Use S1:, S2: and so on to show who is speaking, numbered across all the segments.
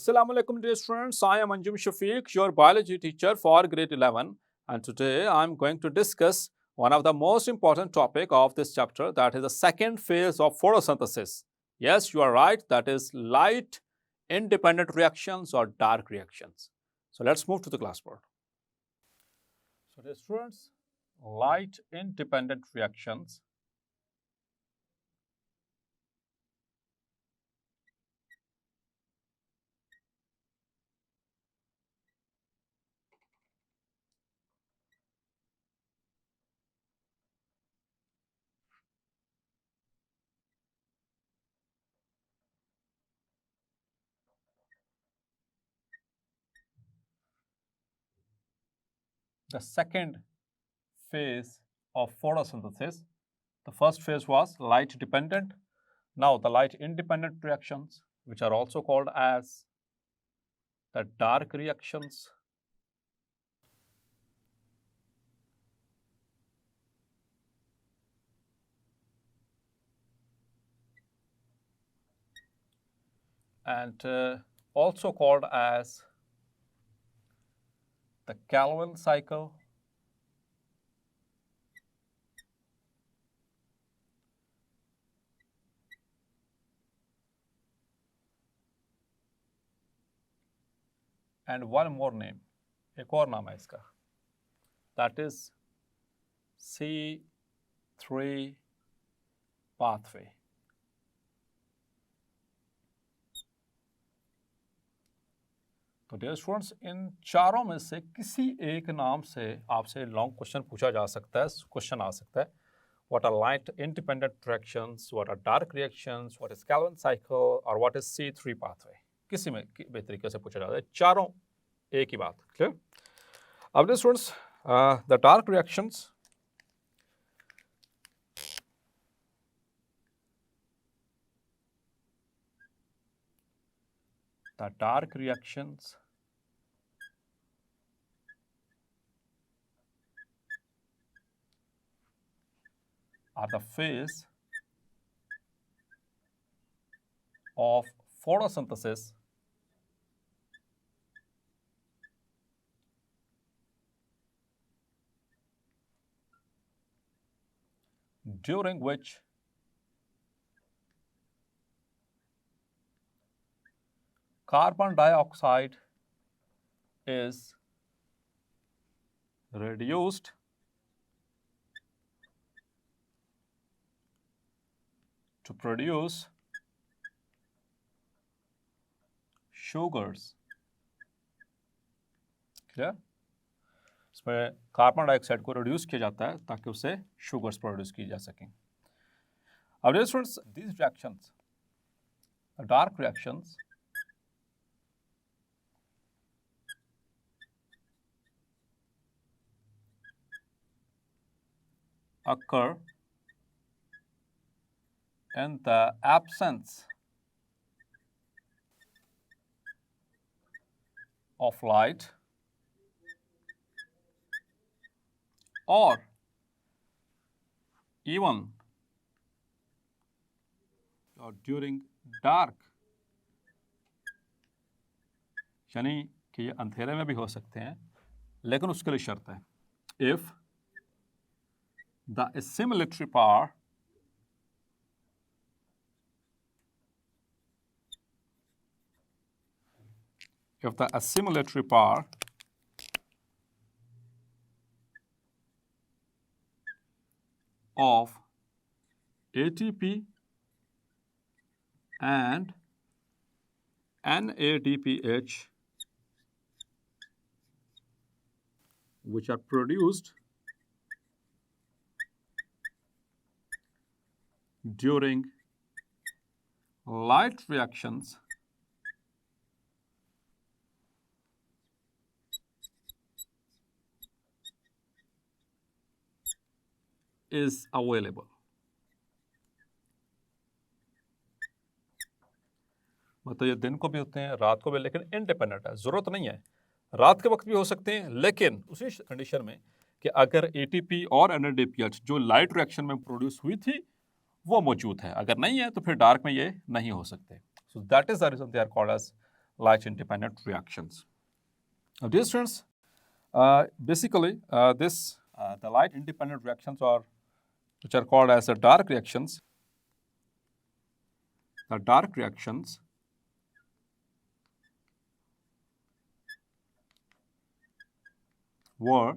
S1: Assalamu alaikum dear students, I am Anjum Shafiq, your biology teacher for grade 11, and today I am going to discuss one of the most important topic of this chapter, that is the second phase of photosynthesis. Yes, you are right, that is light independent reactions or dark reactions. So let's move to the classboard. So dear students, light independent reactions the second phase of photosynthesis. The first phase was light dependent. Now the light independent reactions, which are also called as the dark reactions. And also called as the Calvin cycle. And one more name, एक और नाम है इसका, that is C3 pathway. तो dear students, इन चारों में से किसी एक नाम से आपसे लॉन्ग क्वेश्चन पूछा जा सकता है, क्वेश्चन आ सकता है. What are light independent reactions? What are dark reactions? What is Calvin cycle? और what is C3 pathway? किसी में तरीके से पूछा जाता है, चारों एक ही बात. क्लियर? अब dear students, the dark reactions, the dark reactions are the phase of photosynthesis during which carbon dioxide is reduced to produce sugars. Clear? इसमें कार्बन डाइऑक्साइड को रिड्यूस किया जाता है ताकि उससे शुगर्स प्रोड्यूस की जा सकें. अब dear students, these reactions, the dark reactions, occur in the absence of light or even or during dark, यानी कि ये अंधेरे में भी हो सकते हैं, लेकिन उसके लिए शर्त है, if the assimilatory power of ATP and NADPH, which are produced during light reactions, is available. मतलब ये दिन को भी होते हैं, रात को भी, लेकिन इंडिपेंडेंट है, जरूरत नहीं है, रात के वक्त भी हो सकते हैं, लेकिन उसी कंडीशन में कि अगर एटीपी और एनएडीपीएच जो लाइट रिएक्शन में प्रोड्यूस हुई थी वो मौजूद है. अगर नहीं है तो फिर डार्क में ये नहीं हो सकते. So that is the reason they are called as light independent reactions. Now, dear students, basically the light independent reactions which are called as the dark reactions. The dark reactions were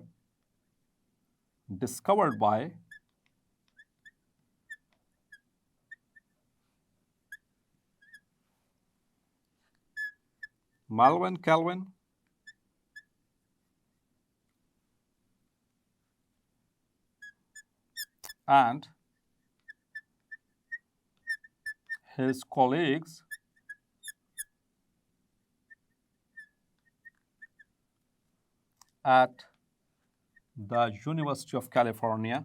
S1: discovered by Melvin Kelvin and his colleagues at the University of California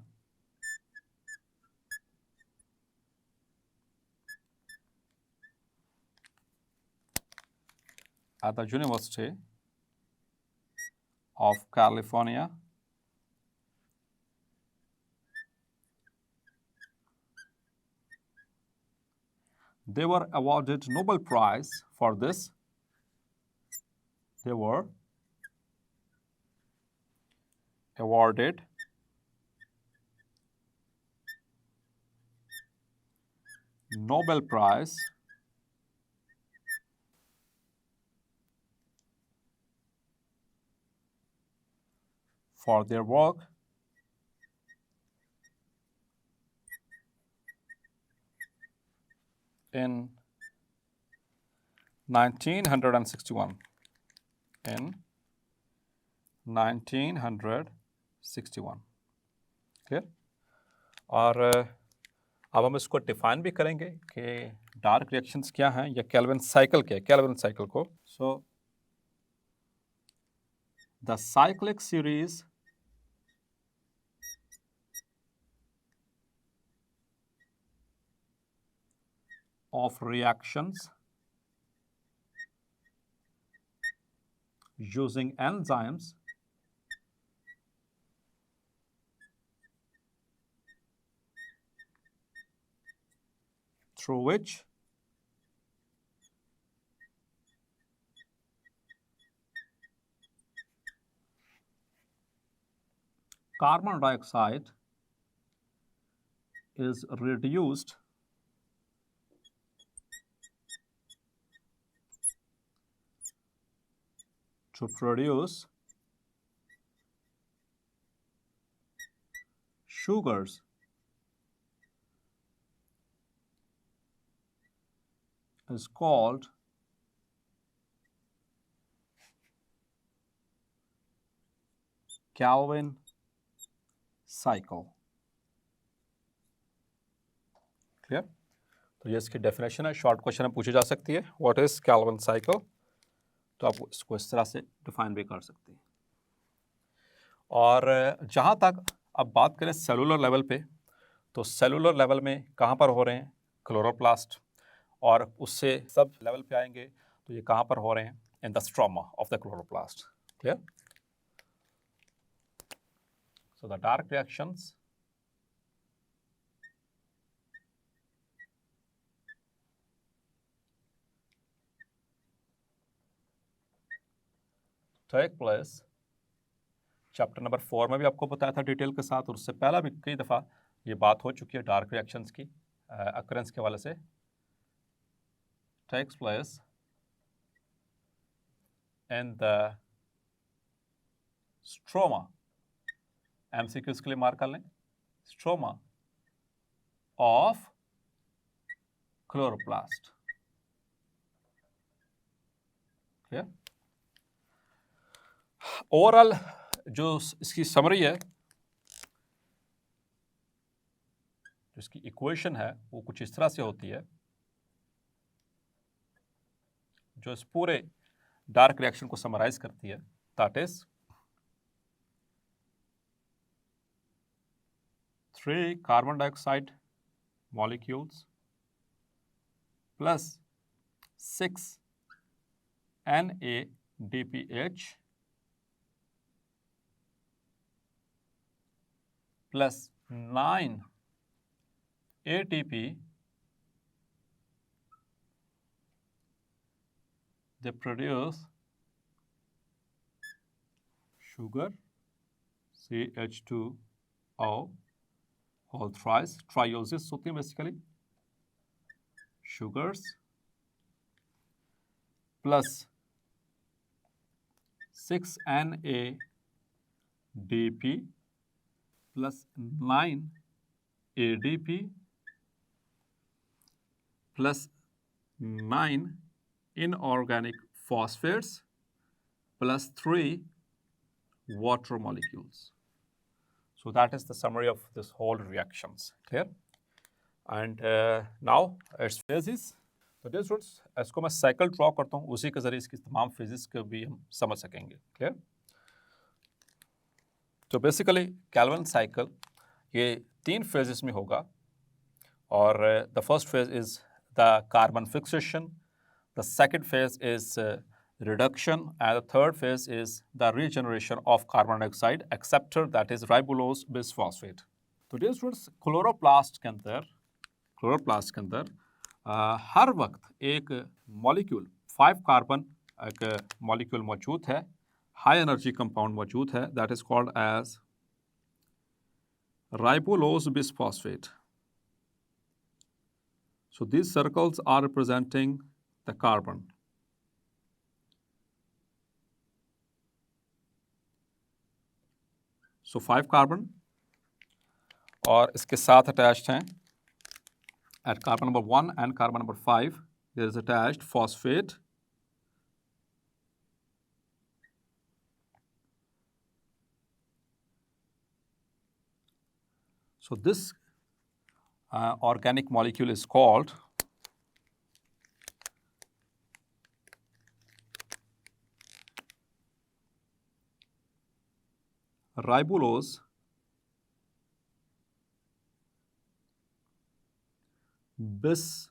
S1: They were awarded Nobel Prize for this. They were awarded Nobel Prize for their work in 1961. In 1961. Clear? और अब हम इसको define भी करेंगे कि dark reactions क्या हैं या केल्विन साइकिल क्या है, केल्विन साइकिल को. So the cyclic series of reactions using enzymes through which carbon dioxide is reduced to produce sugars is called Calvin cycle. Clear? तो ये इसकी डेफिनेशन है, शॉर्ट क्वेश्चन में पूछी जा सकती है, व्हाट इज कैल्विन साइकिल. तो आप इसको इस तरह से डिफाइन भी कर सकते हैं. और जहाँ तक अब बात करें सेलुलर लेवल पे, तो सेलुलर लेवल में कहाँ पर हो रहे हैं? क्लोरोप्लास्ट. और उससे सब लेवल पे आएंगे तो ये कहाँ पर हो रहे हैं? In the stroma of the chloroplast. Clear? So the dark reactions take place. Chapter number 4 में भी आपको बताया था डिटेल के साथ, और उससे पहला भी कई दफ़ा ये बात हो चुकी है डार्क रिएक्शंस की अकरेंस के हवाले से. Takes place in the stroma. MCQs के लिए मार्क कर लें, stroma of chloroplast. Clear? Overall जो इसकी समरी है, इसकी इक्वेशन है, वो कुछ इस तरह से होती है जो इस पूरे डार्क रिएक्शन को समराइज करती है. That is 3 carbon dioxide molecules plus 6 NADPH plus 9 ATP. they produce sugar CH2O whole thrice, triosis होती है basically, sugars plus 6NADP plus 9ADP plus 9 inorganic phosphates plus 3 water molecules. So that is the summary of this whole reactions. Clear? And now its phases. तो dear students, इसको मैं cycle draw करता हूँ, उसी के जरिए इसकी तमाम फेजेस को भी हम समझ सकेंगे. क्लियर? तो बेसिकली कैल्विन साइकिल ये 3 फेजेस में होगा और the first phase is the carbon fixation, the second phase is reduction, and the third phase is the regeneration of carbon dioxide acceptor, that is ribulose bisphosphate. तो dear students, chloroplast के अंदर हर वक्त एक molecule 5 carbon एक molecule मौजूद है, high energy compound मौजूद है, that is called as ribulose bisphosphate. So these circles are representing the carbon. So 5 carbon और इसके साथ अटैच्ड हैं at carbon number 1 and carbon number 5 there is attached phosphate. So this organic molecule is called ribulose bisphosphate.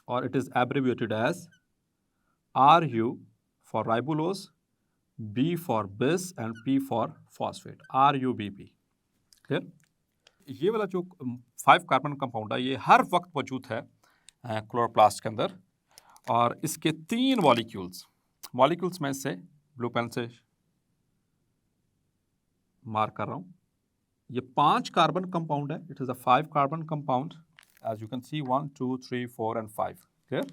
S1: Or it is abbreviated as RU for ribulose, B for bis and P for phosphate, RUBP. Clear? ये वाला जो 5 carbon compound है ये हर वक्त मौजूद है chloroplast के अंदर और इसके 3 मॉलिक्यूल्स में से ब्लू पेन से मार्क कर रहा हूँ, ये 5 कार्बन कंपाउंड है. It is a 5 carbon compound as you can see 1 2 3 4 and 5. Clear?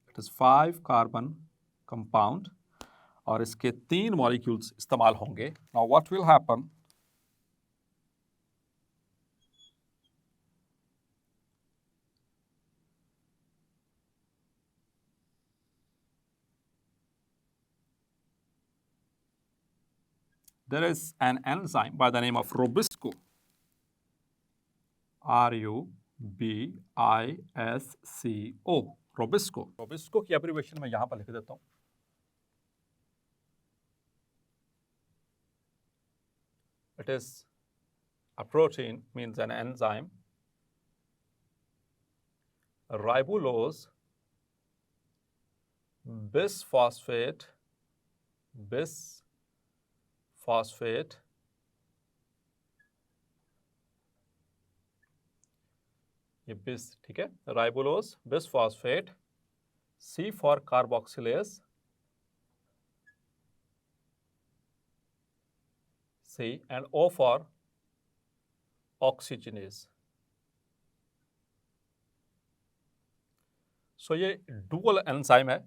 S1: It is 5 carbon compound और इसके 3 मॉलिक्यूल्स इस्तेमाल होंगे. Now what will happen, there is an enzyme by the name of Rubisco, RUBISCO, Rubisco की abbreviation मैं यहाँ पर लिख देता हूँ. It is a protein, means an enzyme, ribulose bisphosphate ये बिस, ठीक है, ribulose bisphosphate, C for carboxylase, C and O for oxygenase. So ये डुअल एंजाइम है,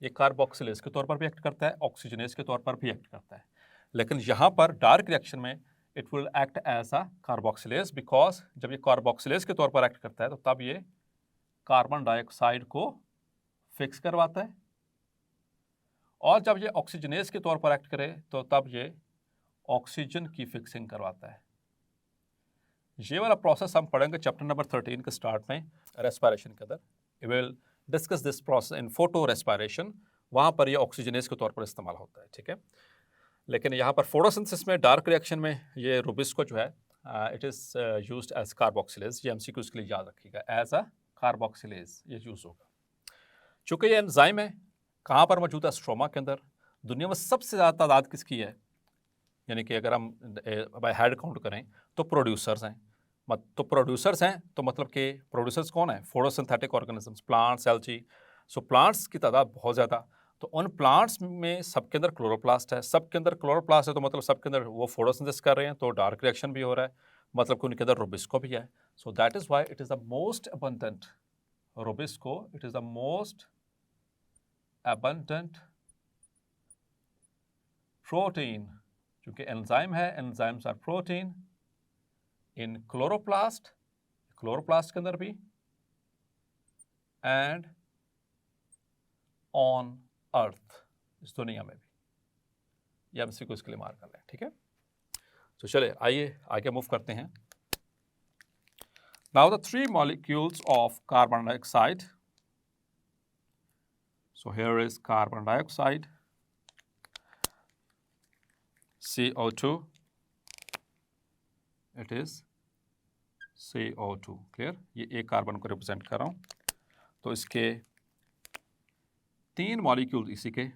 S1: ये कार्बोक्सिलेज के तौर पर भी एक्ट करता है, ऑक्सीजनेज के तौर पर भी एक्ट करता है. लेकिन यहाँ पर डार्क रिएक्शन में it will act as a carboxylase, because जब ये कार्बोक्सिलेज के तौर पर एक्ट करता है तो तब ये कार्बन डाइऑक्साइड को फिक्स करवाता है, और जब ये ऑक्सीजनेज के तौर पर एक्ट करे तो तब ये ऑक्सीजन की फिक्सिंग करवाता है. ये वाला प्रोसेस हम पढ़ेंगे चैप्टर नंबर 13 के स्टार्ट में रेस्पिरेशन के अंदर. We will discuss this process in photorespiration, वहाँ पर ये ऑक्सीजनेज के तौर पर इस्तेमाल होता है. ठीक है, लेकिन यहाँ पर फोटोसिंथेसिस में डार्क रिएक्शन में ये रुबिस्को जो है it is used as carboxylase. ये MCQ के लिए याद रखिएगा, एज अ कार्बोक्सिलेज ये यूज़ होगा. चूँकि ये एंजाइम है कहाँ पर मौजूद है, स्ट्रोमा के अंदर. दुनिया में सबसे ज़्यादा तादाद किसकी है, यानी कि अगर हम बाय हेड काउंट करें तो प्रोड्यूसर्स हैं. तो प्रोड्यूसर्स हैं, तो मतलब कि प्रोड्यूसर्स कौन है? Photosynthetic organisms, plants, algae. So plants की तादाद बहुत ज़्यादा, तो उन प्लांट्स में सबके अंदर क्लोरोप्लास्ट है, सबके अंदर क्लोरोप्लास्ट है, तो मतलब सबके अंदर वो फोटोसिंथेसिस कर रहे हैं, तो डार्क रिएक्शन भी हो रहा है, मतलब कि उनके अंदर रूबिस्को भी है। So that is why it is the most abundant rubisco, it is the most abundant protein, क्योंकि एंजाइम है, enzymes are protein in chloroplast, chloroplast के अंदर भी, एंड ऑन अर्थ, इस दुनिया में भी। ये हम इसी को इसके लिए मार कर लें, ठीक है। तो चले आइए आगे मूव करते हैं। Now the 3 molecules of carbon dioxide. So here is carbon dioxide, CO2, it is CO2, clear। ये एक कार्बन को रिप्रेजेंट कर रहा हूं, तो इसके 3 मॉलिक्यूल इसी के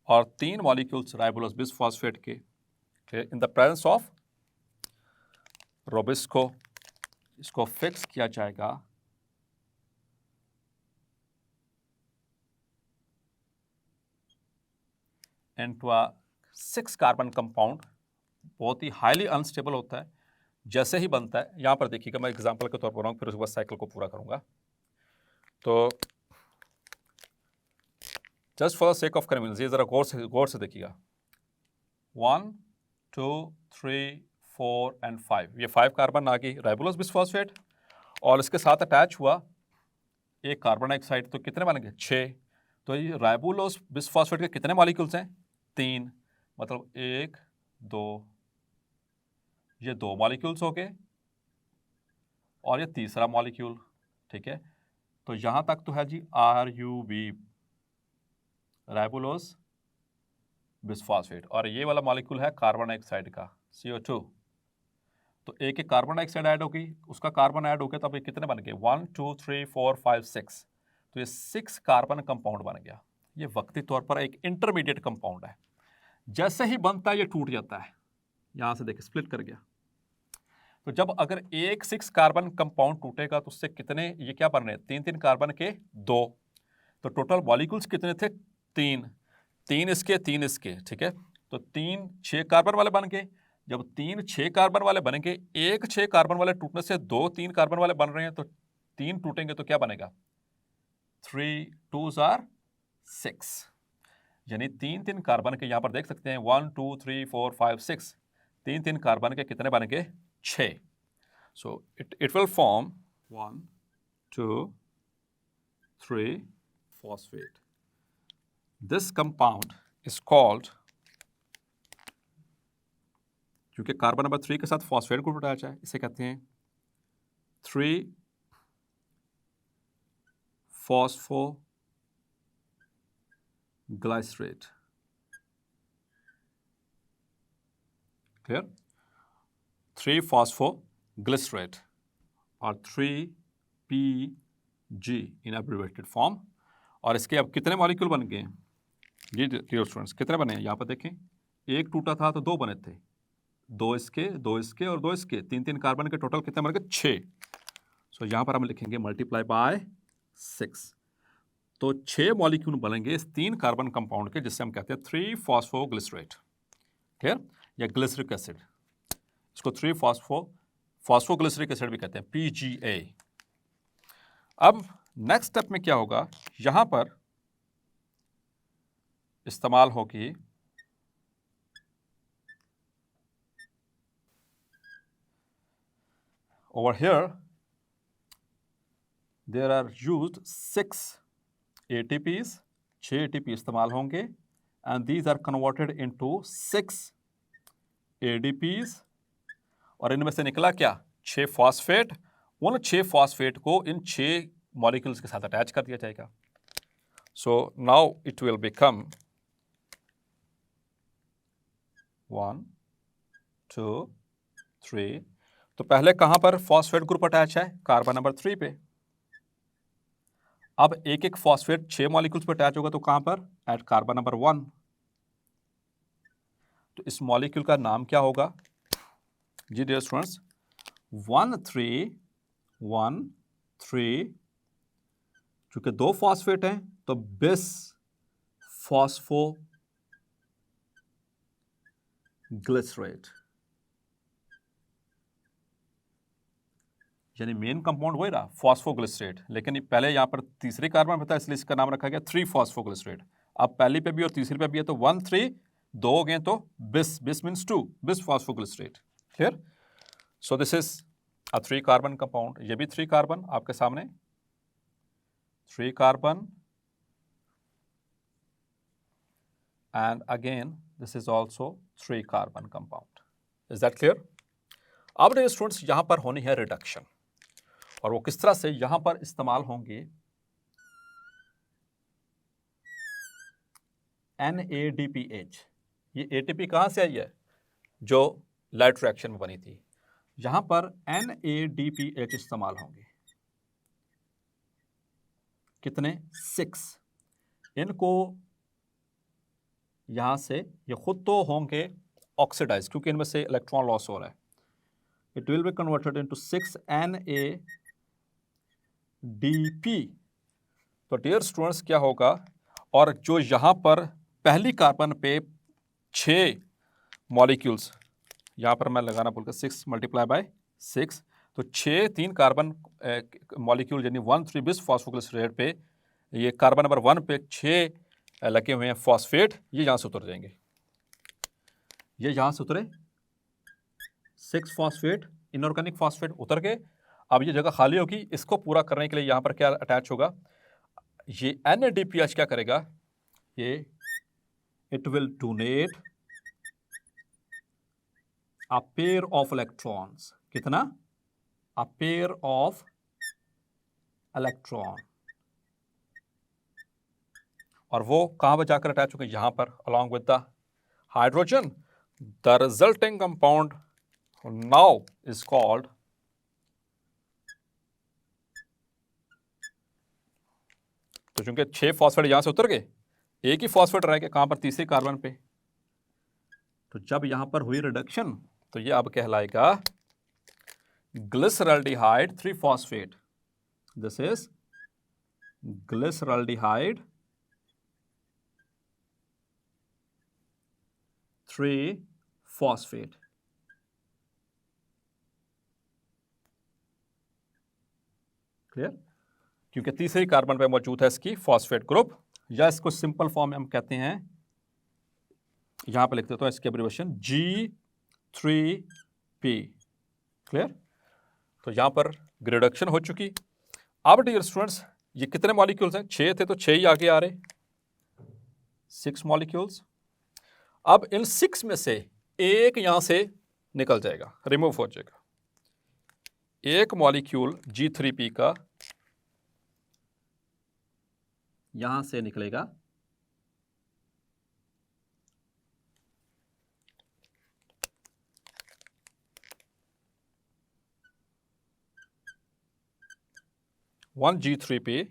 S1: और 3 मॉलिक्यूल्स राइबोलोज बिसफॉस्फेट के, in the presence of rubisco, इसको फिक्स किया जाएगा इनटू अ 6 कार्बन कंपाउंड। बहुत ही हाईली अनस्टेबल होता है, जैसे ही बनता है, यहां पर देखिएगा, मैं एग्जांपल के तौर पर फिर उसके बाद साइकिल को पूरा करूंगा। तो just for the sake of convenience ये जरा गौर से देखिएगा, 1 2 3 4 एंड 5, ये 5 कार्बन आ गई राइबोलोज बिसफॉस्फेट, और इसके साथ अटैच हुआ एक कार्बन डाइऑक्साइड, तो कितने बन गए? 6। तो ये राइबोलोज बिसफॉस्फेट के कितने मॉलिक्यूल्स हैं? 3, मतलब 1 2, ये 2 मॉलिक्यूल्स हो गए और ये तीसरा मॉलिक्यूल, ठीक है। तो यहां तक तो है जी RUB, राइबोलोज बिसफॉस्फेट, और ये वाला मॉलिक्यूल है कार्बन डाइऑक्साइड का, CO2। तो एक एक कार्बन डाइऑक्साइड ऐड होगी, उसका कार्बन ऐड हो गया, तो अब ये कितने बन गए? 1 2 3 4 5 6, तो ये 6 कार्बन कंपाउंड बन गया। ये वक्ती तौर पर एक इंटरमीडिएट कंपाउंड है, जैसे ही बनता है ये टूट जाता है, यहां से देखिए स्प्लिट कर गया। तो जब अगर एक 6 कार्बन कंपाउंड टूटेगा तो उससे कितने, ये क्या बन रहे हैं? 3 3 कार्बन के 2, तो टोटल मॉलिक्यूल्स कितने थे? 3 3 इसके 3 इसके, ठीक है। तो 3 6 कार्बन वाले बन गए। जब 3 6 कार्बन वाले बनेंगे, एक 6 कार्बन वाले टूटने से 2 3 कार्बन वाले बन रहे हैं, तो 3 टूटेंगे तो क्या बनेगा? 3 2s are 6, यानी 3 3 कार्बन के, यहां पर देख सकते हैं 1 2 3 4 5 6, 3 3 कार्बन के कितने बनेंगे? 6। So it will form 1 2 3 phosphate. This compound is called, क्योंकि कार्बन नंबर 3 के साथ फॉस्फेट ग्रुप अटैच है, इसे कहते हैं 3 phosphoglycerate, clear? 3 phosphoglycerate और 3PG इन एब्रिवेटेड फॉर्म। और इसके अब कितने मॉलिक्यूल बन गए? ये डियर स्टूडेंट्स कितने बने हैं? यहाँ पर देखें, एक टूटा था तो 2 बने थे, 2 इसके 2 इसके और 2 इसके, 3 3 कार्बन के टोटल कितने बन गए? 6। सो यहाँ पर हम लिखेंगे मल्टीप्लाई बाय 6, तो 6 मॉलिक्यूल बनेंगे इस 3 कार्बन कंपाउंड के, जिससे हम कहते हैं 3 फॉस्फोग्लिसरेट, क्लियर? या ग्लिसरिक एसिड, इसको 3 फॉस्फोग्लिसरिक एसिड भी कहते हैं, PGA। अब नेक्स्ट स्टेप में क्या होगा? यहां पर इस्तेमाल होगी over here there are used 6 ATPs, 6 ATP इस्तेमाल होंगे, and these are converted into 6 ADPs, और इनमें से निकला क्या? 6 फॉस्फेट। उन 6 फॉस्फेट को इन 6 मॉलिक्यूल्स के साथ अटैच कर दिया जाएगा। So now it will become 1 2 3, तो पहले कहां पर फॉस्फेट ग्रुप अटैच है? कार्बन नंबर 3 पे। अब एक एक फॉस्फेट 6 मॉलिक्यूल्स पे अटैच होगा, तो कहां पर? At carbon number 1। तो इस मॉलिक्यूल का नाम क्या होगा? जी डियर स्टूडेंट्स, 1,3,1,3, चूंकि 2 फॉस्फेट हैं तो बिस फॉस्फोग्लिसरेट, यानी मेन कंपाउंड वही रहा फॉस्फोग्लिसरेट, लेकिन पहले यहाँ पर तीसरे कार्बन में था इसलिए इसका नाम रखा गया 3 फॉस्फोग्लिसरेट। अब पहली पे भी और तीसरी पे भी है तो 1 3, 2 हो गए तो बिस मीन्स 2, बिस phosphoglycerate. Clear? So this is a 3 carbon compound, ये भी 3 कार्बन आपके सामने, 3 carbon, and again this is also 3 carbon compound. Is that clear? अब डियर स्टूडेंट्स यहां पर होनी है रिडक्शन, और वो किस तरह से यहां पर इस्तेमाल होंगे NADPH। ये ATP कहां से आई है? जो लाइट रिएक्शन में बनी थी, यहां पर NADPH इस्तेमाल होंगे। कितने? 6। इनको यहां से ये खुद तो होंगे ऑक्सीडाइज क्योंकि इनमें से इलेक्ट्रॉन लॉस हो रहा है। It will be converted into 6 NADP। तो डियर स्टूडेंट्स क्या होगा, और जो यहां पर पहली कार्बन पे 6 मॉलिक्यूल्स, यहां पर मैं लगाना भूल गया 6 मल्टीप्लाई बाय 6, तो 6 3 कार्बन मॉलिक्यूल यानी 1 3 बिस फॉस्फोग्लिसरेट पे, ये कार्बन नंबर 1 पे 6 लगे हुए हैं फॉस्फेट, ये यहां से उतर जाएंगे, ये यहां से उतरे 6 फॉस्फेट, इनऑर्गेनिक फॉस्फेट उतर के, अब ये जगह खाली होगी, इसको पूरा करने के लिए यहां पर क्या अटैच होगा, ये NADPH क्या करेगा, ये it will donate a pair of electrons. कितना? अ पेयर ऑफ इलेक्ट्रॉन, और वो कहां पर जाकर अटैच होगा, यहां पर along with the hydrogen. The resulting compound now is called तो चूंकि 6 फॉस्फेट यहां से उतर गए, एक ही फॉस्फेट रह गया कहां पर? तीसरे कार्बन पे। तो जब यहां पर हुई रिडक्शन तो ये अब कहलाएगा glyceraldehyde 3 phosphate. This is glyceraldehyde 3 phosphate. Clear? क्योंकि तीसरे कार्बन पे मौजूद है इसकी फॉस्फेट ग्रुप, या इसको सिंपल फॉर्म में हम कहते हैं, यहां पर लिख देता हूं इसकी एब्रिविएशन G3P। क्लियर? तो यहां पर रिडक्शन हो चुकी। अब डियर स्टूडेंट्स ये कितने मॉलिक्यूल्स हैं? 6 थे तो 6 ही आगे आ रहे, 6 मॉलिक्यूल्स। अब इन 6 में से एक यहां से निकल जाएगा, रिमूव हो जाएगा। एक मॉलिक्यूल G3P का यहां से निकलेगा, वन G3P,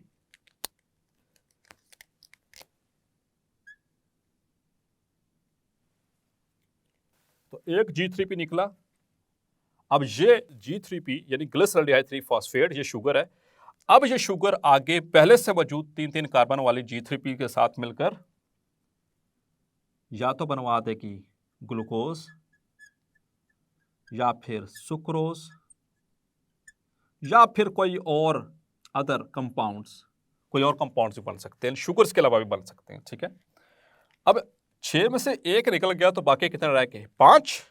S1: तो एक G3P निकला। अब ये G3P यानी ग्लिसरल्डिहाइड 3 फॉस्फेट, ये शुगर है। अब ये शुगर आगे पहले से मौजूद 3 कार्बन वाली G3P के साथ मिलकर या तो बनवा देगी ग्लूकोज, या फिर सुक्रोज, या फिर कोई और अदर कंपाउंड्स, कोई और कंपाउंड्स भी बन सकते हैं, शुगर्स के अलावा भी बन सकते हैं। ठीक है? अब 6 में से एक निकल गया तो बाकी कितने रह गए? 5।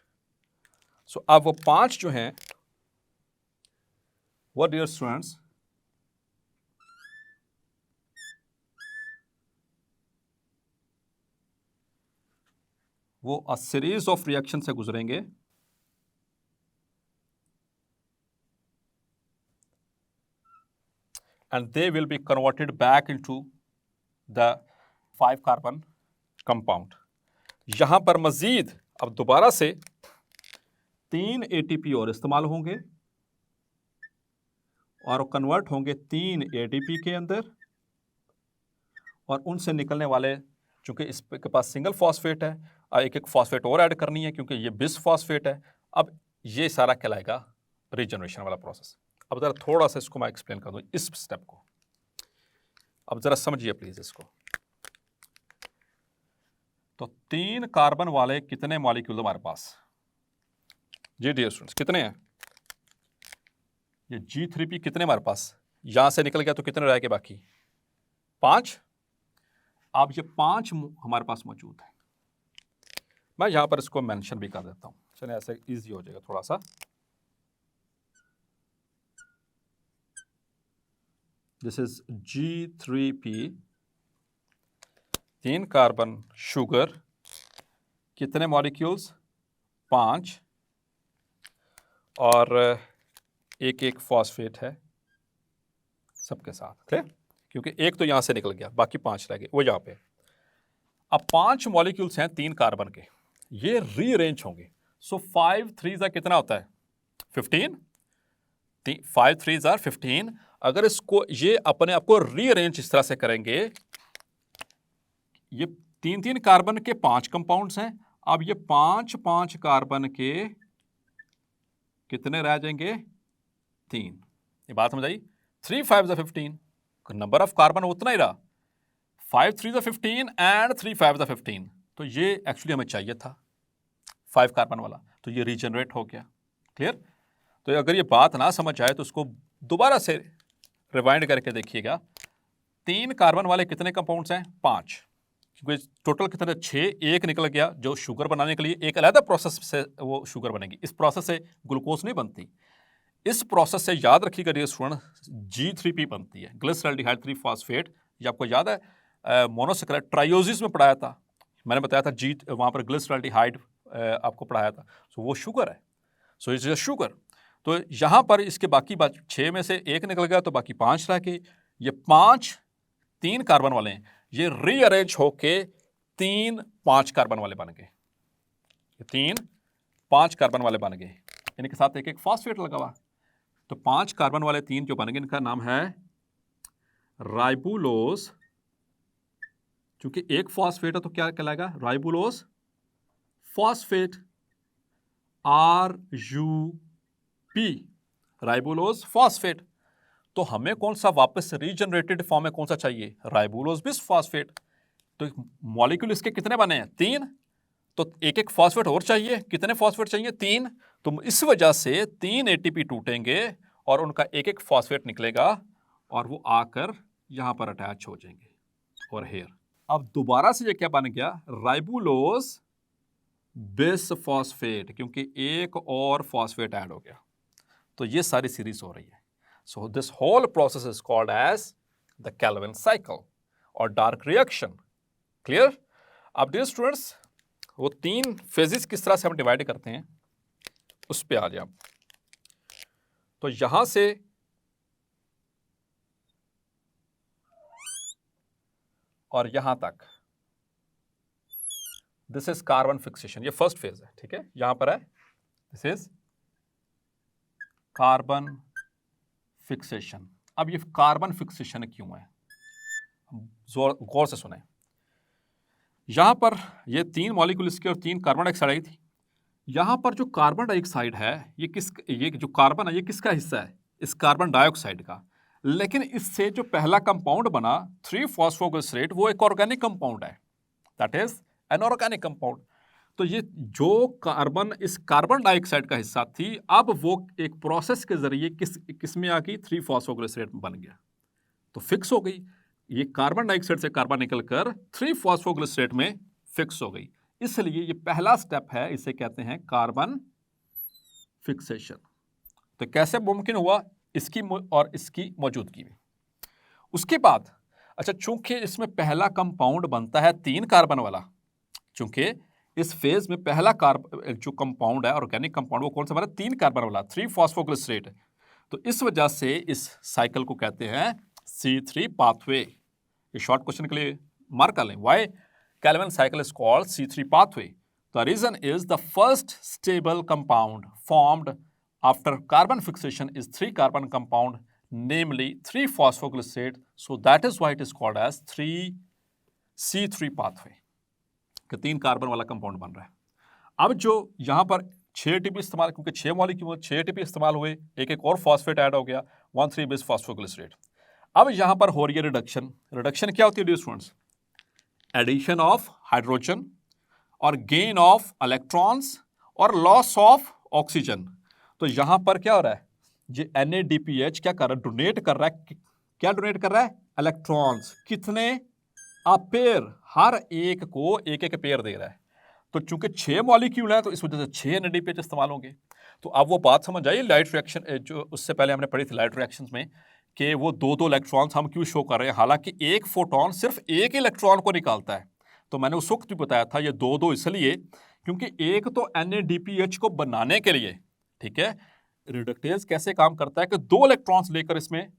S1: सो अब वो 5 जो हैं वो डियर स्टूडेंट्स वो अ सीरीज ऑफ रिएक्शन से गुजरेंगे, and they will be converted back into the 5 carbon compound। यहां पर मजीद अब दोबारा से 3 ATP और इस्तेमाल होंगे और कन्वर्ट होंगे 3 ADP के अंदर, और उनसे निकलने वाले, चूंकि इसके पास सिंगल फॉस्फेट है, एक एक फॉस्फेट और ऐड करनी है क्योंकि ये बिस फॉस्फेट है। अब ये सारा कहलाएगा रीजनरेशन वाला प्रोसेस। अब जरा थोड़ा सा इसको मैं एक्सप्लेन कर दूं इस स्टेप को, अब जरा समझिए प्लीज इसको। तो 3 कार्बन वाले कितने मॉलिक्यूल हमारे पास? जी डियर स्टूडेंट्स, कितने हैं? ये G3P कितने हमारे पास? यहां से निकल गया तो कितने रह गए बाकी? 5। अब ये 5 हमारे पास मौजूद है। मैं यहां पर इसको मेंशन भी कर देता हूं, चलिए ऐसे इजी हो जाएगा थोड़ा सा। This is G3P, 3 carbon sugar, कितने मॉलिक्यूल्स? 5, और एक एक फॉस्फेट है सबके साथ, क्लियर? क्योंकि एक तो यहां से निकल गया, बाकी 5 रह गए वो यहां पे। अब 5 मॉलिक्यूल्स हैं 3 कार्बन के, ये रीअरेंज होंगे। सो 5 3 कितना होता है? 15। 5 3 15। अगर इसको ये अपने आप को रीअरेंज इस तरह से करेंगे, ये 3 कार्बन के 5 कंपाउंड्स हैं। अब ये 5 कार्बन के कितने रह जाएंगे? 3। ये बात समझ आई? 3 5 15, नंबर ऑफ कार्बन उतना ही रहा। 5 3 15 एंड 3 5 15। तो ये एक्चुअली हमें चाहिए था 5 कार्बन वाला, तो ये रीजनरेट हो गया। क्लियर? तो अगर ये बात ना समझ आए तो उसको दोबारा से रिवाइंड करके देखिएगा। 3 कार्बन वाले कितने कंपाउंड्स हैं? 5, क्योंकि टोटल कितने? 6। एक निकल गया जो शुगर बनाने के लिए, एक अलग प्रोसेस से वो शुगर बनेगी। इस प्रोसेस से ग्लूकोज नहीं बनती, इस प्रोसेस से याद रखिएगा डियर स्टूडेंट, G3P बनती है, ग्लिसरॉल्डिहाइड 3 फॉस्फेट। ये आपको याद है मोनोसैकेराइड ट्रायोसिस में पढ़ाया था, मैंने बताया था वहाँ पर ग्लिसरॉल्डिहाइड आपको पढ़ाया था। सो वो शुगर है, सो इट्स अ शुगर। तो यहाँ पर इसके बाकी 6 में से एक निकल गया तो बाकी 5 रह गए। ये 5 3 कार्बन वाले हैं, ये रीअरेंज होके 3 5 कार्बन वाले बन गए। ये 3 5 कार्बन वाले बन गए, इनके साथ एक एक फॉस्फेट लगा हुआ। तो 5 कार्बन वाले 3 जो बन गए, इनका नाम है राइबुलोज। क्योंकि एक फॉस्फेट है तो क्या कहलाएगा? Ribulose phosphate, RUP, ribulose phosphate. तो हमें कौन सा वापस रीजनरेटेड फॉर्म में कौन सा चाहिए? Ribulose bis phosphate. तो मॉलिक्यूल इसके कितने बने हैं? 3। तो एक एक फॉस्फेट और चाहिए। कितने फॉस्फेट चाहिए? 3। तो इस वजह से 3 ATP टूटेंगे और उनका एक एक फॉस्फेट निकलेगा और वो आकर यहां पर अटैच हो जाएंगे और हेयर। अब दोबारा से ये क्या बन गया? राइबुलोज बिस फॉस्फेट, क्योंकि एक और फॉस्फेट ऐड हो गया। तो ये सारी सीरीज हो रही है। So this whole process is called as the Calvin cycle और डार्क रिएक्शन। क्लियर? अब डियर स्टूडेंट्स, वो 3 फेजेस किस तरह से हम डिवाइड करते हैं उस पे आ जाए आप। तो यहां से और यहां तक, दिस इज कार्बन फिक्सेशन, ये फर्स्ट फेज है, ठीक है? यहां पर है दिस इज कार्बन फिक्सेशन। अब ये कार्बन फिक्सेशन क्यों है? गौर से सुने। यहां पर ये 3 मॉलिक्यूल इसके और 3 कार्बन डाइऑक्साइड आई थी। यहां पर जो कार्बन डाइऑक्साइड है, ये जो कार्बन है, ये किसका हिस्सा है? इस कार्बन डाइऑक्साइड का। लेकिन इससे जो पहला कंपाउंड बना 3-फॉस्फोग्लिसरेट, वो एक ऑर्गेनिक कंपाउंड है, that is an organic compound. तो ये जो कार्बन इस कार्बन डाइऑक्साइड का हिस्सा थी, अब वो एक प्रोसेस के जरिए किस में आ गई? 3-फॉस्फोग्लिसरेट में बन गया, तो फिक्स हो गई। ये कार्बन डाइऑक्साइड से कार्बन निकलकर 3-फॉस्फोग्लिसरेट में फिक्स हो गई। इसलिए ये पहला स्टेप है, इसे कहते हैं कार्बन फिक्सेशन। तो कैसे मुमकिन हुआ? इसकी और इसकी मौजूदगी में। उसके बाद अच्छा, चूंकि इसमें पहला कंपाउंड बनता है 3 कार्बन वाला, चूंकि इस फेज में पहला जो कंपाउंड है ऑर्गेनिक कंपाउंड, वो कौन सा बना? 3 कार्बन वाला, 3-फॉस्फोग्लिसरेट। तो इस वजह से इस साइकिल को कहते हैं C3 पाथवे। ये शॉर्ट क्वेश्चन के लिए मार्क कर लें, why Calvin cycle is called C3 pathway. The reason is the first stable compound formed after carbon fixation is 3 carbon compound, namely 3-phosphoglycerate. So that is why it is called as 3C3 pathway. कि 3 carbon वाला compound बन रहा है। अब जो यहां पर 6 ATP इस्तेमाल, क्योंकि 6 मॉलिक्यूल 6 ATP इस्तेमाल हुए, एक और फॉस्फेट ऐड हो गया, 1,3 बिस फॉस्फोग्लिसरेट। अब यहाँ पर हो रही है रिडक्शन। रिडक्शन क्या होती है dear students? Addition of hydrogen और गेन ऑफ इलेक्ट्रॉन्स और लॉस ऑफ ऑक्सीजन। तो यहाँ पर क्या हो रहा है? ये NADPH क्या कर रहा है? डोनेट कर रहा है। क्या डोनेट कर रहा है? इलेक्ट्रॉन्स। कितने? अ पेयर, हर एक को एक एक पेयर दे रहा है। तो चूंकि 6 मॉलिक्यूल है तो इस वजह से 6 NADPH इस्तेमाल होंगे। तो अब वो बात समझ आई लाइट रिएक्शन, जो उससे पहले हमने पढ़ी थी लाइट रिएक्शंस में, कि वो दो दो इलेक्ट्रॉन्स हम क्यों शो कर रहे हैं, हालांकि एक फोटोन सिर्फ एक इलेक्ट्रॉन को निकालता है। तो मैंने उस वक्त भी बताया था ये दो दो इसलिए क्योंकि एक तो NADPH को बनाने के लिए, ठीक है, रिडक्टेज कैसे काम करता है कि 2 इलेक्ट्रॉन्स लेकर इसमें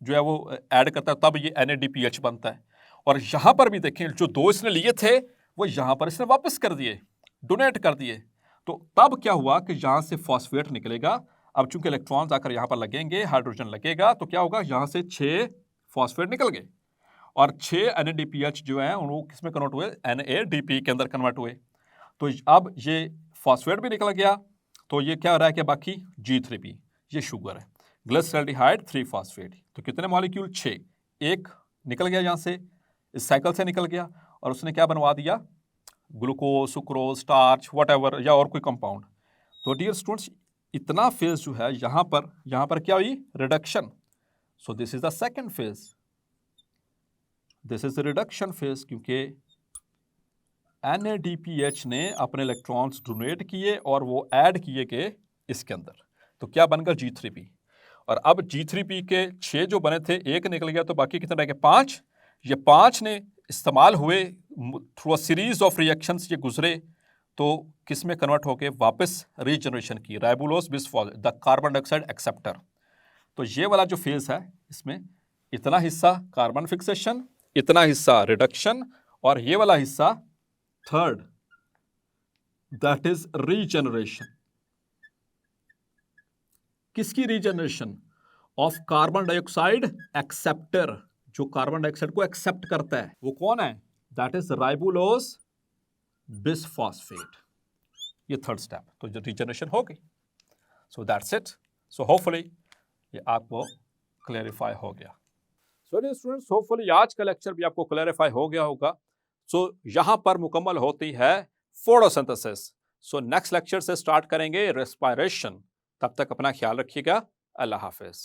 S1: जो है वो ऐड करता है, तब ये NADPH बनता है। और यहां पर भी देखें, जो 2 इसने लिए थे वो यहां पर इसने वापस कर दिए, डोनेट कर दिए। तो तब क्या हुआ कि यहां से फॉस्फेट निकलेगा। अब चूंकि इलेक्ट्रॉन्स आकर यहां पर लगेंगे, हाइड्रोजन लगेगा, तो क्या होगा? यहां से 6 फॉस्फेट निकल गए और 6 NADPH जो है वो किस में कन्वर्ट हुए? NADP के अंदर कन्वर्ट हुए। तो अब ये फॉस्फेट भी निकल गया, तो ये क्या हो रहा है कि बाकी G3P, ये शुगर है, ग्लिसरॉल्डिहाइड 3 फॉस्फेट। तो कितने मॉलिक्यूल? 6। एक निकल गया यहाँ से, इस साइकिल से निकल गया, और उसने क्या बनवा दिया? ग्लूकोज, सुक्रोज, स्टार्च, व्हाटएवर, या और कोई कंपाउंड। तो डियर स्टूडेंट्स, इतना फेज जो है यहाँ पर क्या हुई? Reduction. So this is the second phase, this is the reduction phase, क्योंकि NADPH ने अपने इलेक्ट्रॉन्स डोनेट किए और वो ऐड किए के इसके अंदर। तो क्या बनकर? G3P। और अब G3P के 6 जो बने थे, एक निकल गया, तो बाकी कितने रह गए? 5। ये 5 ने इस्तेमाल हुए through a series of reactions, ये गुजरे, तो किस में कन्वर्ट होके वापस रीजनरेशन की, राइबोलोज बिसफॉल, द कार्बन डाइऑक्साइड एक्सेप्टर। तो ये वाला जो फेज है, इसमें इतना हिस्सा कार्बन फिक्सेशन, इतना हिस्सा रिडक्शन, और ये वाला हिस्सा थर्ड, दैट इज रीजनरेशन। किसकी regeneration? Of carbon dioxide acceptor, जो कार्बन डाइऑक्साइड को एक्सेप्ट करता है, वो कौन है? That is राइबोलोज bisphosphate. ये थर्ड स्टेप, तो जो रीजनरेशन हो गई। So that's it. So hopefully ये आपको क्लैरिफाई हो गया। सो डियर स्टूडेंट्स, होपफुली आज का लेक्चर भी आपको क्लैरिफाई हो गया होगा। सो यहां पर मुकम्मल होती है फोटोसिंथेसिस। सो नेक्स्ट लेक्चर से स्टार्ट करेंगे रेस्पिरेशन। तब तक अपना ख्याल रखिएगा। अल्लाह हाफिज।